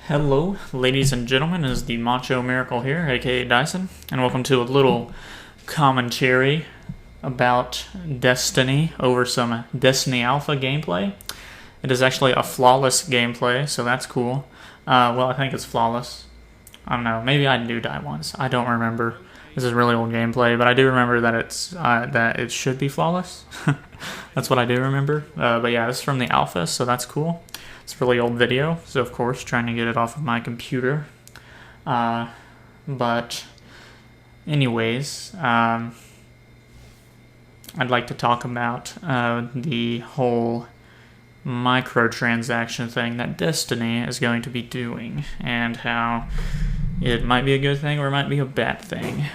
Hello, ladies and gentlemen, is the Macho Miracle here, aka Dyson, and welcome to a little commentary about Destiny over some Destiny Alpha gameplay. It is actually a flawless gameplay, so that's cool. I think it's flawless. I don't know, maybe I do die once. I don't remember. This is really old gameplay, but I do remember that it should be flawless. That's what I do remember. But yeah, this is from the alpha, so that's cool. It's a really old video, so of course, trying to get it off of my computer. But anyways, I'd like to talk about the whole microtransaction thing that Destiny is going to be doing, and how it might be a good thing or it might be a bad thing.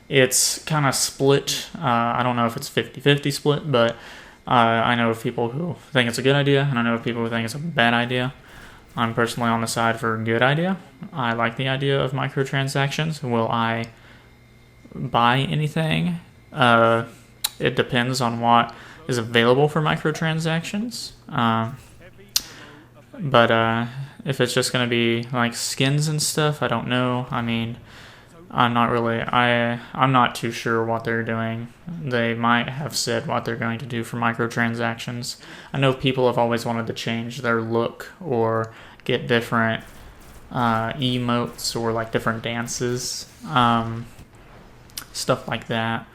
It's kind of split. I don't know if it's 50-50 split, but I know of people who think it's a good idea, and I know of people who think it's a bad idea. I'm personally on the side for a good idea. I like the idea of microtransactions. Will I buy anything? It depends on what is available for microtransactions. But if it's just going to be like skins and stuff, I don't know. I mean, I'm not too sure what they're doing. They might have said what they're going to do for microtransactions. I know people have always wanted to change their look or get different emotes or like different dances, stuff like that,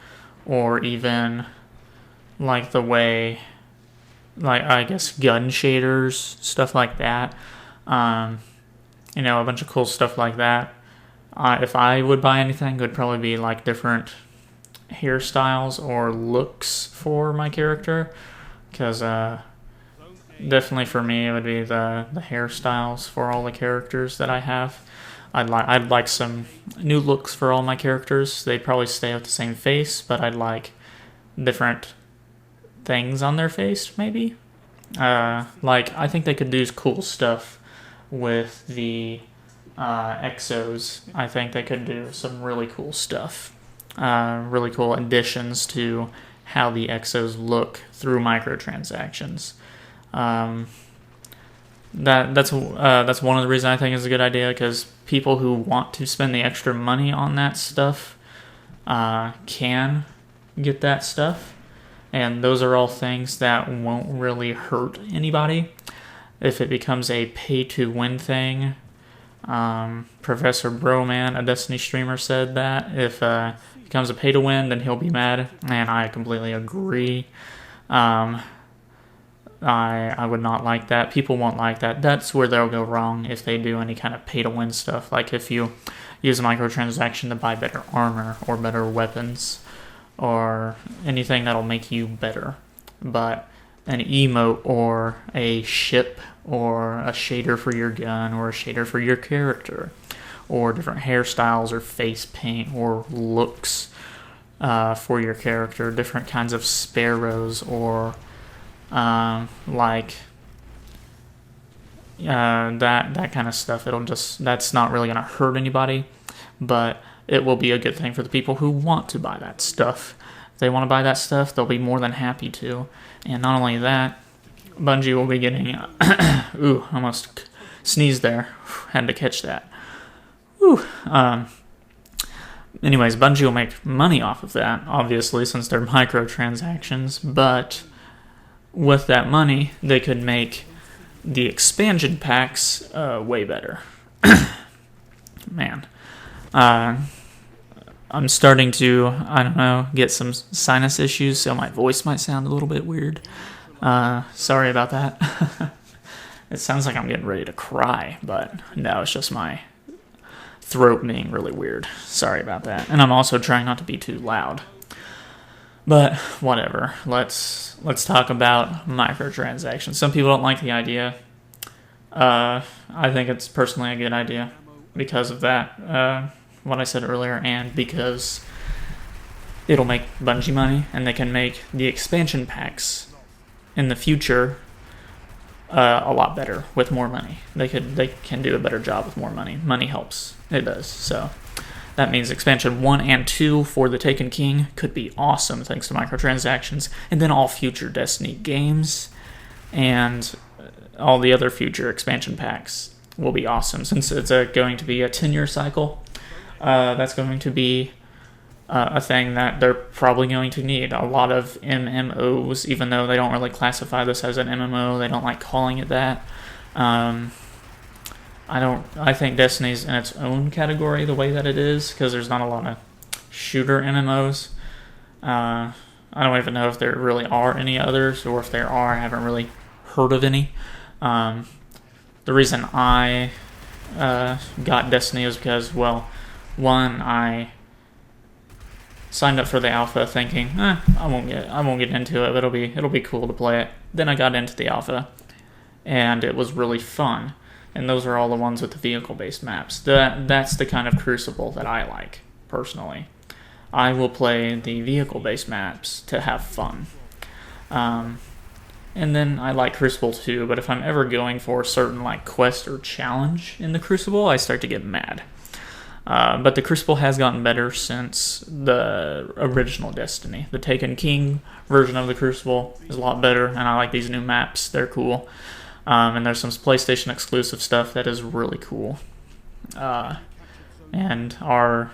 or even like the way, like I guess gun shaders, stuff like that. A bunch of cool stuff like that. If I would buy anything, it would probably be like different hairstyles or looks for my character, because definitely for me it would be the hairstyles for all the characters that I have. I'd like some new looks for all my characters. They'd probably stay with the same face, but I'd like different things on their face, maybe. I think they could do cool stuff with the Exos. I think they could do some really cool stuff. Really cool additions to how the Exos look through microtransactions. That's one of the reasons I think it's a good idea, because people who want to spend the extra money on that stuff can get that stuff, and those are all things that won't really hurt anybody. If it becomes a pay-to-win thing, Professor Broman, a Destiny streamer, said that if it becomes a pay-to-win, then he'll be mad, and I completely agree. I would not like that. People won't like that. That's where they'll go wrong if they do any kind of pay-to-win stuff. Like if you use a microtransaction to buy better armor or better weapons or anything that'll make you better. But an emote or a ship or a shader for your gun or a shader for your character or different hairstyles or face paint or looks for your character, different kinds of sparrows or that kind of stuff. That's not really going to hurt anybody, but it will be a good thing for the people who want to buy that stuff. If they want to buy that stuff, they'll be more than happy to. And not only that, Bungie will be getting... ooh, almost sneezed there. Had to catch that. Ooh. Anyways, Bungie will make money off of that, obviously, since they're microtransactions. But with that money, they could make the expansion packs way better. Man. I'm starting to, get some sinus issues, so my voice might sound a little bit weird. Sorry about that. It sounds like I'm getting ready to cry, but no, it's just my throat being really weird. Sorry about that. And I'm also trying not to be too loud. But whatever. Let's talk about microtransactions. Some people don't like the idea. I think it's personally a good idea because of that. What I said earlier, and because it'll make Bungie money, and they can make the expansion packs in the future a lot better with more money. They can do a better job with more money. Money helps. It does. So that means expansion 1 and 2 for the Taken King could be awesome thanks to microtransactions, and then all future Destiny games and all the other future expansion packs will be awesome since it's going to be a 10-year cycle. That's going to be a thing that they're probably going to need. A lot of MMOs, even though they don't really classify this as an MMO, they don't like calling it that. I think Destiny's in its own category the way that it is, because there's not a lot of shooter MMOs. I don't even know if there really are any others, or if there are, I haven't really heard of any. The reason I got Destiny is because, well, one, I signed up for the alpha thinking, I won't get into it, but it'll be cool to play it. Then I got into the alpha, and it was really fun. And those are all the ones with the vehicle-based maps. That's the kind of Crucible that I like, personally. I will play the vehicle-based maps to have fun. And then I like Crucible too, but if I'm ever going for a certain like quest or challenge in the Crucible, I start to get mad. But the Crucible has gotten better since the original Destiny. The Taken King version of the Crucible is a lot better, and I like these new maps. They're cool. And there's some PlayStation exclusive stuff that is really cool. And our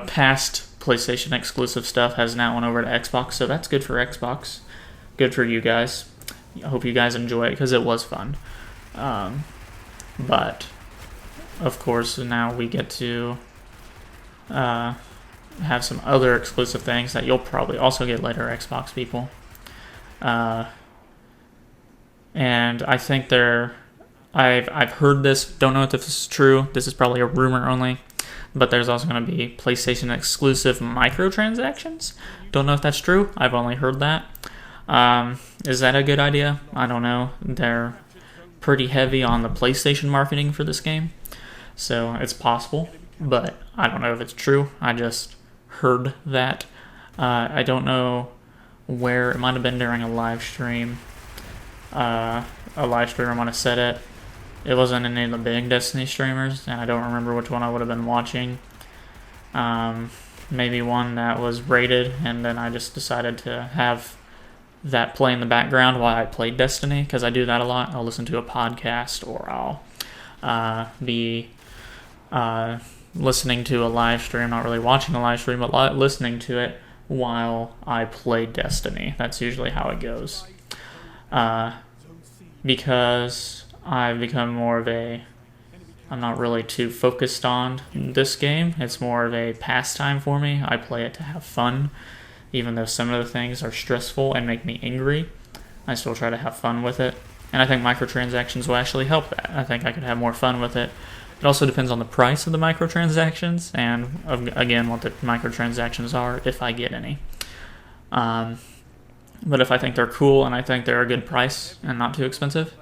past PlayStation exclusive stuff has now went over to Xbox, so that's good for Xbox. Good for you guys. I hope you guys enjoy it, because it was fun. But, of course, now we get to have some other exclusive things that you'll probably also get later, Xbox people. And I think I've heard this, don't know if this is true, this is probably a rumor only, but there's also going to be PlayStation exclusive microtransactions. Don't know if that's true, I've only heard that. Is that a good idea? I don't know. They're pretty heavy on the PlayStation marketing for this game, so it's possible, but I don't know if it's true. I just heard that. I don't know where, it might have been during a live stream. A live streamer might have said it. It wasn't any of the big Destiny streamers, and I don't remember which one I would have been watching. Maybe one that was rated, and then I just decided to have that play in the background while I played Destiny, because I do that a lot. I'll listen to a podcast, or I'll be listening to a live stream, not really watching a live stream, but listening to it while I play Destiny. That's usually how it goes. Because I've become I'm not really too focused on this game. It's more of a pastime for me. I play it to have fun. Even though some of the things are stressful and make me angry, I still try to have fun with it. And I think microtransactions will actually help that. I think I could have more fun with it. It also depends on the price of the microtransactions, and again, what the microtransactions are, if I get any. But if I think they're cool and I think they're a good price and not too expensive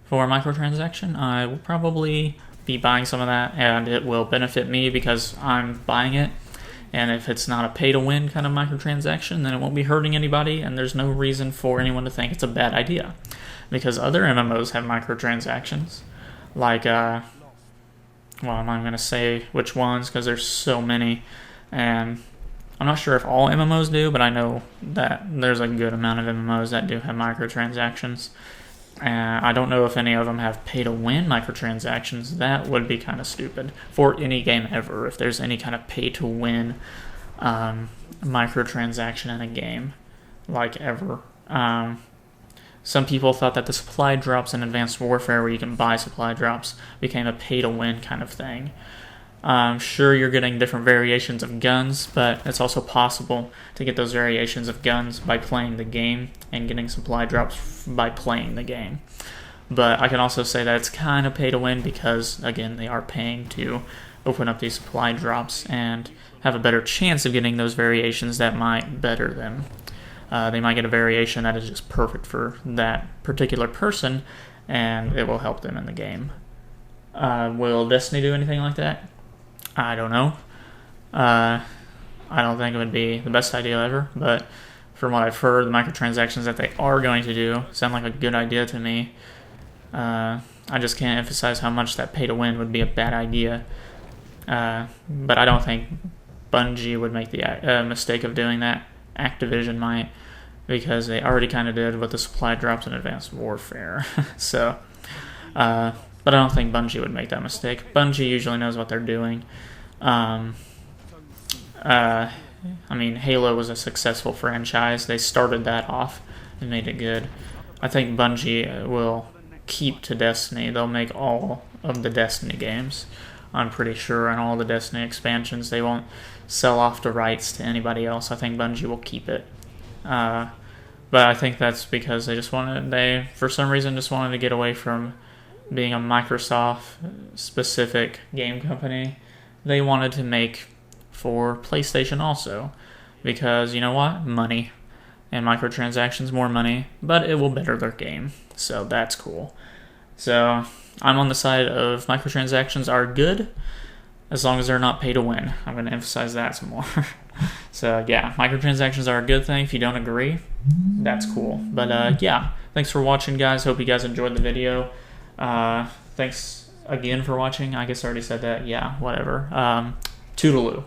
for a microtransaction, I will probably be buying some of that, and it will benefit me because I'm buying it. And if it's not a pay-to-win kind of microtransaction, then it won't be hurting anybody, and there's no reason for anyone to think it's a bad idea. Because other MMOs have microtransactions. Like, well, I'm not going to say which ones because there's so many. And I'm not sure if all MMOs do, but I know that there's a good amount of MMOs that do have microtransactions. I don't know if any of them have pay-to-win microtransactions. That would be kind of stupid for any game ever, if there's any kind of pay-to-win microtransaction in a game, like ever. Some people thought that the supply drops in Advanced Warfare, where you can buy supply drops, became a pay-to-win kind of thing. Sure, you're getting different variations of guns, but it's also possible to get those variations of guns by playing the game and getting supply drops by playing the game. But I can also say that it's kind of pay to win because, again, they are paying to open up these supply drops and have a better chance of getting those variations that might better them. They might get a variation that is just perfect for that particular person, and it will help them in the game. Will Destiny do anything like that? I don't know. I don't think it would be the best idea ever, but from what I've heard, the microtransactions that they are going to do sound like a good idea to me. I just can't emphasize how much that pay-to-win would be a bad idea. But I don't think Bungie would make the mistake of doing that. Activision might, because they already kind of did with the supply drops in Advanced Warfare. So, but But I don't think Bungie would make that mistake. Bungie usually knows what they're doing. I mean, Halo was a successful franchise. They started that off and made it good. I think Bungie will keep to Destiny. They'll make all of the Destiny games, I'm pretty sure, and all the Destiny expansions. They won't sell off the rights to anybody else. I think Bungie will keep it. But I think that's because they for some reason just wanted to get away from being a Microsoft-specific game company. They wanted to make for PlayStation also, because you know what? Money. And microtransactions, more money, but it will better their game. So that's cool. So I'm on the side of microtransactions are good, as long as they're not pay to win. I'm going to emphasize that some more. So yeah, microtransactions are a good thing. If you don't agree, that's cool. But yeah, thanks for watching, guys. Hope you guys enjoyed the video. Thanks again for watching. I guess I already said that. Yeah, whatever. Toodaloo.